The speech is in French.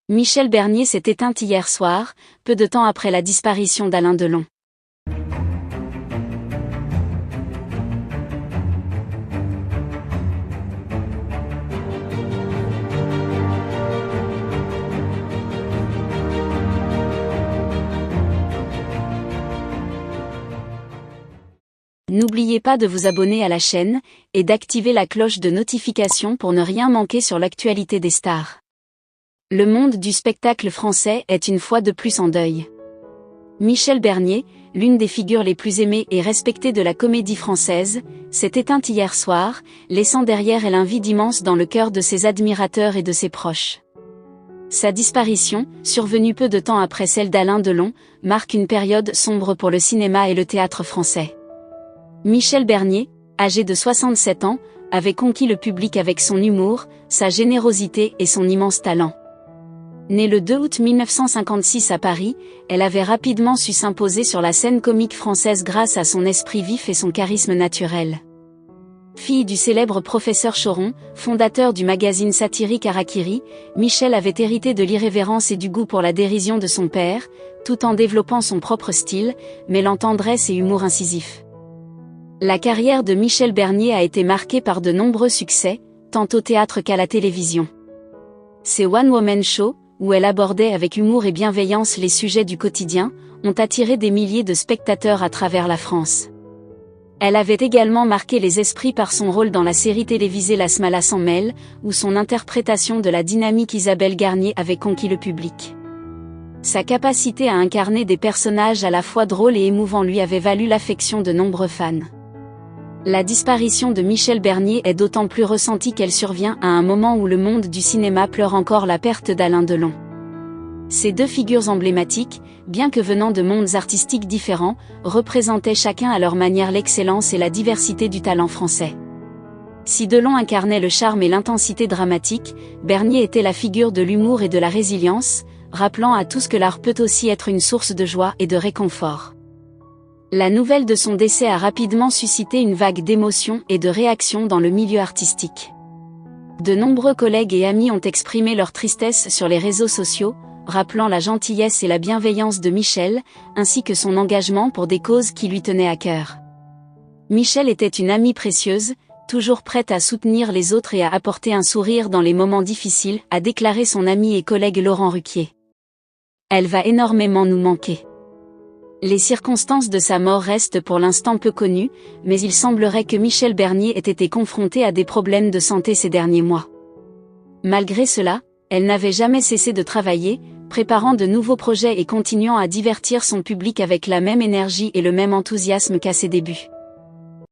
Michel Bernier s'est éteinte hier soir, peu de temps après la disparition d'Alain Delon. N'oubliez pas de vous abonner à la chaîne et d'activer la cloche de notification pour ne rien manquer sur l'actualité des stars. Le monde du spectacle français est une fois de plus en deuil. Michel Bernier, l'une des figures les plus aimées et respectées de la comédie française, s'est éteinte hier soir, laissant derrière elle un vide immense dans le cœur de ses admirateurs et de ses proches. Sa disparition, survenue peu de temps après celle d'Alain Delon, marque une période sombre pour le cinéma et le théâtre français. Michel Bernier, âgé de 67 ans, avait conquis le public avec son humour, sa générosité et son immense talent. Née le 2 août 1956 à Paris, elle avait rapidement su s'imposer sur la scène comique française grâce à son esprit vif et son charisme naturel. Fille du célèbre professeur Choron, fondateur du magazine satirique Harakiri, Michel avait hérité de l'irrévérence et du goût pour la dérision de son père, tout en développant son propre style, mêlant tendresse et humour incisif. La carrière de Michel Bernier a été marquée par de nombreux succès, tant au théâtre qu'à la télévision. Ses one-woman shows, où elle abordait avec humour et bienveillance les sujets du quotidien, ont attiré des milliers de spectateurs à travers la France. Elle avait également marqué les esprits par son rôle dans la série télévisée La Smala s'en mêle, où son interprétation de la dynamique Isabelle Garnier avait conquis le public. Sa capacité à incarner des personnages à la fois drôles et émouvants lui avait valu l'affection de nombreux fans. La disparition de Michel Bernier est d'autant plus ressentie qu'elle survient à un moment où le monde du cinéma pleure encore la perte d'Alain Delon. Ces deux figures emblématiques, bien que venant de mondes artistiques différents, représentaient chacun à leur manière l'excellence et la diversité du talent français. Si Delon incarnait le charme et l'intensité dramatique, Bernier était la figure de l'humour et de la résilience, rappelant à tous que l'art peut aussi être une source de joie et de réconfort. La nouvelle de son décès a rapidement suscité une vague d'émotions et de réactions dans le milieu artistique. De nombreux collègues et amis ont exprimé leur tristesse sur les réseaux sociaux, rappelant la gentillesse et la bienveillance de Michel, ainsi que son engagement pour des causes qui lui tenaient à cœur. Michel était une amie précieuse, toujours prête à soutenir les autres et à apporter un sourire dans les moments difficiles, a déclaré son ami et collègue Laurent Ruquier. Elle va énormément nous manquer. Les circonstances de sa mort restent pour l'instant peu connues, mais il semblerait que Michel Bernier ait été confronté à des problèmes de santé ces derniers mois. Malgré cela, elle n'avait jamais cessé de travailler, préparant de nouveaux projets et continuant à divertir son public avec la même énergie et le même enthousiasme qu'à ses débuts.